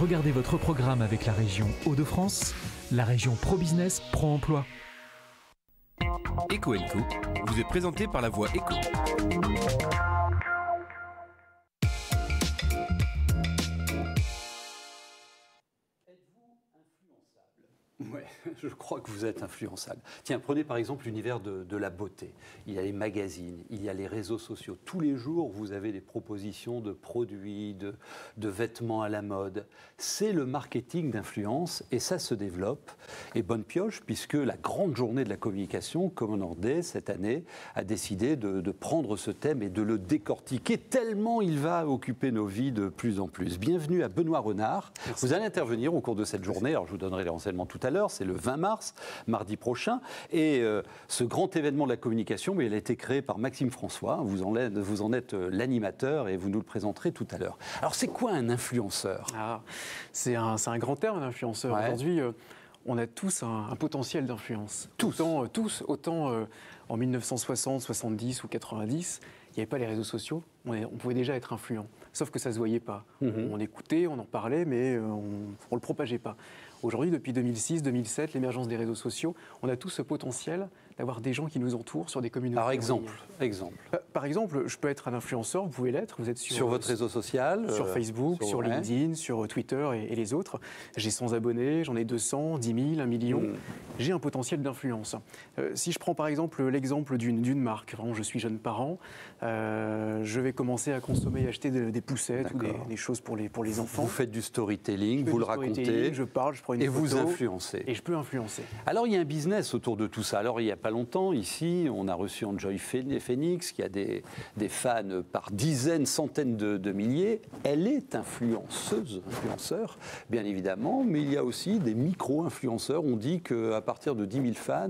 Regardez votre programme avec la région Hauts-de-France, la région Pro-Business, Pro-Emploi. Eco & Co vous est présenté par la voix Eco. Oui, je crois que vous êtes influençable. Tiens, prenez par exemple l'univers de la beauté. Il y a les magazines, il y a les réseaux sociaux. Tous les jours, vous avez des propositions de produits, de vêtements à la mode. C'est le marketing d'influence et ça se développe. Et bonne pioche, puisque la grande journée de la communication, Common Day, cette année, a décidé de prendre ce thème et de le décortiquer tellement il va occuper nos vies de plus en plus. Bienvenue à Benoît Renard. Merci. Vous allez intervenir au cours de cette journée. Alors, je vous donnerai les renseignements tout à l'heure. C'est le 20 mars, mardi prochain. Et ce grand événement de la communication, il a été créé par Maxime François. Vous en êtes l'animateur et vous nous le présenterez tout à l'heure. Alors, c'est quoi un influenceur ? C'est un grand terme, un influenceur. Ouais. Aujourd'hui, on a tous un potentiel d'influence. Autant en 1960, 70 ou 90, il n'y avait pas les réseaux sociaux. On pouvait déjà être influent. Sauf que ça ne se voyait pas. On écoutait, on en parlait, mais on ne le propageait pas. Aujourd'hui, depuis 2006, 2007, l'émergence des réseaux sociaux, on a tous ce potentiel d'avoir des gens qui nous entourent sur des communautés. Par exemple, Par exemple, je peux être un influenceur, vous pouvez l'être, vous êtes sur votre réseau social, sur Facebook, sur LinkedIn, sur Twitter et les autres. J'ai 100 abonnés, j'en ai 200, 10 000, 1 million. J'ai un potentiel d'influence. Si je prends par exemple l'exemple d'une marque, vraiment je suis jeune parent, je vais commencer à consommer et acheter des poussettes ou des choses pour les enfants. Vous faites du storytelling, vous le racontez, je parle, je prends une et photo, vous influencez. Et je peux influencer. Alors il y a un business autour de tout ça. Alors il n'y a pas longtemps, ici, on a reçu Enjoy Phoenix, qui a des fans par dizaines, centaines de milliers. Elle est influenceur, bien évidemment, mais il y a aussi des micro-influenceurs. On dit qu'à partir de 10 000 fans,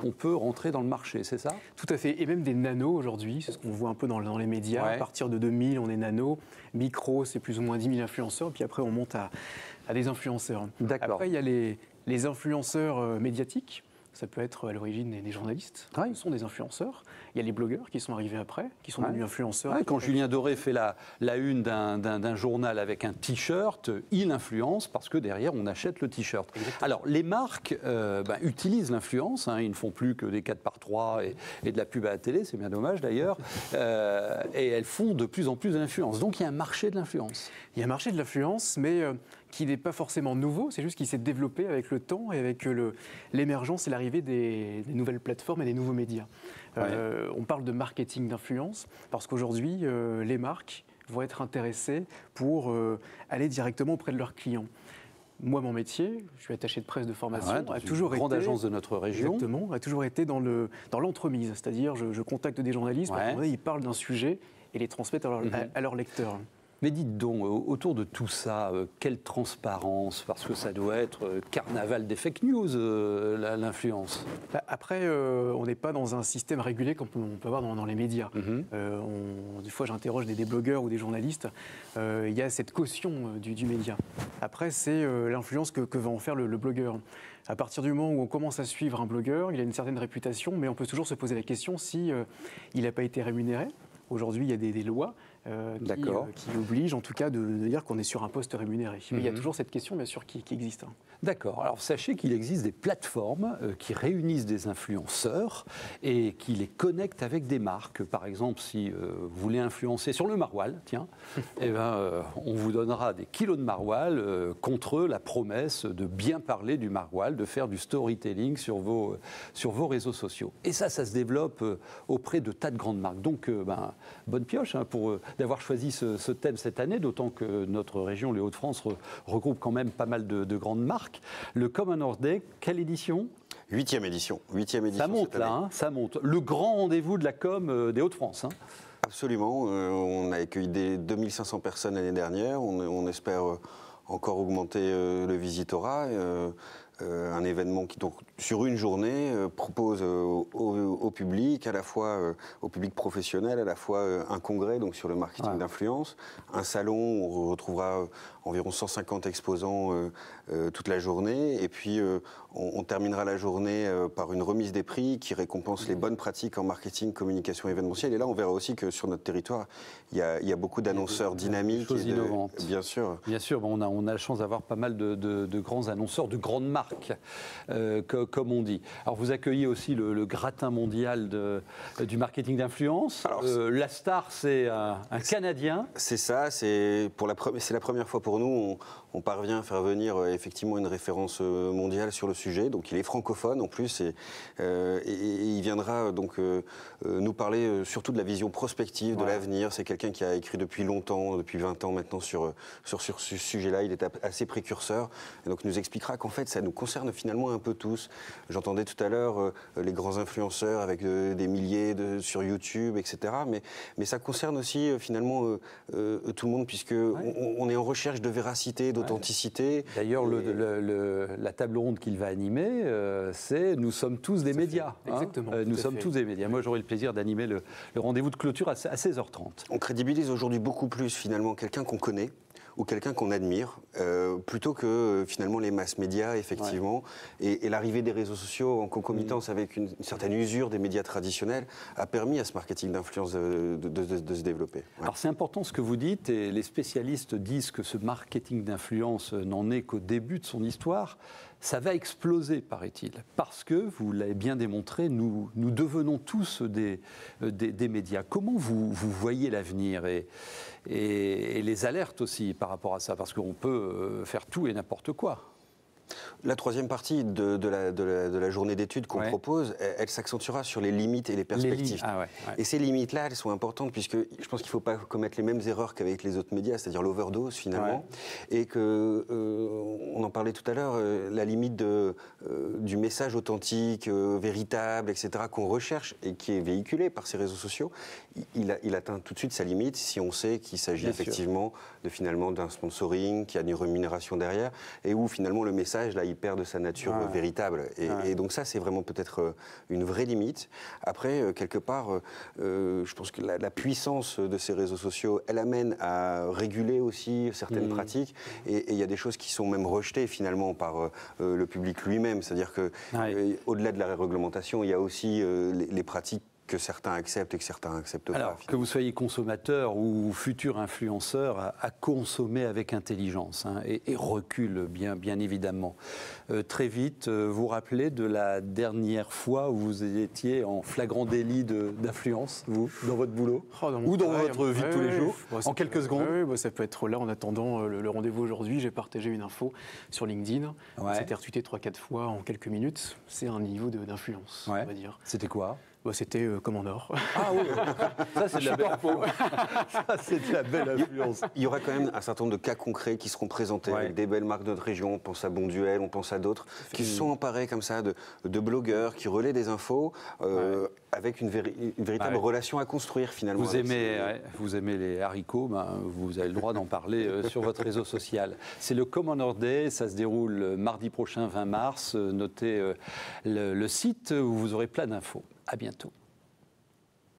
on peut rentrer dans le marché, c'est ça ? Tout à fait, et même des nanos aujourd'hui, c'est ce qu'on voit un peu dans les médias. Ouais. À partir de 2000, on est nano. Micro, c'est plus ou moins 10 000 influenceurs, puis après on monte à des influenceurs. D'accord. Après, il y a les influenceurs médiatiques. Ça peut être à l'origine des journalistes, ce sont des influenceurs. Il y a les blogueurs qui sont arrivés après, qui sont devenus influenceurs. Quand Julien Doré fait la une d'un journal avec un t-shirt, il influence parce que derrière on achète le t-shirt. Exactement. Alors les marques utilisent l'influence, ils ne font plus que des 4x3 et de la pub à la télé, c'est bien dommage d'ailleurs, et elles font de plus en plus d'influence. Donc il y a un marché de l'influence. Il y a un marché de l'influence, mais qui n'est pas forcément nouveau, c'est juste qu'il s'est développé avec le temps et avec l'émergence et l'arrivée des nouvelles plateformes et des nouveaux médias. On parle de marketing d'influence parce qu'aujourd'hui, les marques vont être intéressées pour aller directement auprès de leurs clients. Moi, mon métier, je suis attaché de presse de formation, a toujours été... grande agence de notre région. Exactement, a toujours été dans l'entremise, c'est-à-dire je contacte des journalistes, ils parlent d'un sujet et les transmettent à leurs lecteurs. Mais dites donc, autour de tout ça, quelle transparence, parce que ça doit être carnaval des fake news, l'influence. Après, on n'est pas dans un système régulé comme on peut avoir dans les médias. Des fois, j'interroge des blogueurs ou des journalistes, il y a cette caution du média. Après, c'est l'influence que va en faire le blogueur. À partir du moment où on commence à suivre un blogueur, il a une certaine réputation, mais on peut toujours se poser la question si il n'a pas été rémunéré. Aujourd'hui, il y a des lois qui obligent en tout cas de dire qu'on est sur un poste rémunéré. Mais il y a toujours cette question, bien sûr, qui existe. D'accord. Alors, sachez qu'il existe des plateformes qui réunissent des influenceurs et qui les connectent avec des marques. Par exemple, si vous voulez influencer sur le maroilles, on vous donnera des kilos de maroilles contre la promesse de bien parler du maroilles, de faire du storytelling sur vos réseaux sociaux. Et ça se développe auprès de tas de grandes marques. Donc, bonne pioche d'avoir choisi ce thème cette année, d'autant que notre région, les Hauts-de-France, regroupe quand même pas mal de grandes marques. Le Common Day, quelle édition ? 8e édition. Ça monte là, ça monte. Le grand rendez-vous de la com des Hauts-de-France. Absolument. On a accueilli 2500 personnes l'année dernière. On espère encore augmenter le visitorat. un événement qui, donc, sur une journée, propose au public, à la fois au public professionnel, à la fois un congrès donc sur le marketing d'influence, un salon où on retrouvera environ 150 exposants toute la journée, et puis on terminera la journée par une remise des prix qui récompense les bonnes pratiques en marketing, communication événementielle. Et là, on verra aussi que sur notre territoire, il y a beaucoup d'annonceurs dynamiques. Des choses innovantes. Bien sûr. Bien sûr, on a la chance d'avoir pas mal de grands annonceurs, de grandes marques, comme on dit. Alors, vous accueillez aussi le gratin mondial du marketing d'influence. La star, c'est un Canadien. C'est ça, c'est la première fois pour nous. On parvient à faire venir effectivement une référence mondiale sur le sujet. Donc, il est francophone en plus, et il viendra donc nous parler surtout de la vision prospective de l'avenir. C'est quelqu'un qui a écrit depuis longtemps, depuis 20 ans maintenant sur ce sujet-là. Il est assez précurseur, et donc nous expliquera qu'en fait ça nous concerne finalement un peu tous. J'entendais tout à l'heure les grands influenceurs avec des milliers sur YouTube, etc. Mais ça concerne aussi finalement tout le monde, puisque on est en recherche de véracité, d'authenticité. D'ailleurs, la table ronde qu'il va animer, c'est « Nous sommes tous des médias ». Exactement. Nous sommes tous des médias. Moi, j'aurai le plaisir d'animer le rendez-vous de clôture à 16h30. On crédibilise aujourd'hui beaucoup plus finalement quelqu'un qu'on connaît ou quelqu'un qu'on admire, plutôt que finalement les masses médias, effectivement. Et l'arrivée des réseaux sociaux en concomitance avec une certaine usure des médias traditionnels a permis à ce marketing d'influence de se développer. Alors c'est important ce que vous dites, et les spécialistes disent que ce marketing d'influence n'en est qu'au début de son histoire. Ça va exploser, paraît-il, parce que, vous l'avez bien démontré, nous devenons tous des médias. Comment vous voyez l'avenir et les alertes aussi par rapport à ça, parce qu'on peut faire tout et n'importe quoi? La troisième partie de la journée d'études qu'on propose, elle s'accentuera sur les limites et les perspectives. Et ces limites-là, elles sont importantes, puisque je pense qu'il ne faut pas commettre les mêmes erreurs qu'avec les autres médias, c'est-à-dire l'overdose finalement. Et on en parlait tout à l'heure, la limite du message authentique, véritable, etc., qu'on recherche et qui est véhiculé par ces réseaux sociaux, il atteint tout de suite sa limite si on sait qu'il s'agit effectivement d'un sponsoring, qu'il y a une rémunération derrière, et où finalement le message, là, il perd de sa nature véritable. Et donc ça, c'est vraiment peut-être une vraie limite. Après, quelque part, je pense que la puissance de ces réseaux sociaux, elle amène à réguler aussi certaines pratiques. Et il y a des choses qui sont même rejetées finalement par le public lui-même. C'est-à-dire que au-delà de la réglementation, il y a aussi les pratiques que certains acceptent et que certains n'acceptent pas. Alors, que vous soyez consommateur ou futur influenceur, à consommer avec intelligence et recul, bien évidemment. Très vite, vous vous rappelez de la dernière fois où vous étiez en flagrant délit d'influence, vous, dans votre boulot ou dans votre vie de tous les jours, en quelques secondes? Oui, ça peut être là, en attendant le rendez-vous aujourd'hui, j'ai partagé une info sur LinkedIn. C'était retweeté 3-4 fois en quelques minutes. C'est un niveau d'influence, on va dire. C'était quoi? C'était Commandeur. Ah oui, ça c'est de la belle info. Ça c'est de la belle influence. Il y aura quand même un certain nombre de cas concrets qui seront présentés avec des belles marques de notre région. On pense à Bonduel, on pense à d'autres qui se sont emparés comme ça de blogueurs qui relaient des infos avec une véritable relation à construire finalement. Vous aimez les haricots, vous avez le droit d'en parler sur votre réseau social. C'est le Commander Day, ça se déroule mardi prochain 20 mars. Notez le site où vous aurez plein d'infos. À bientôt.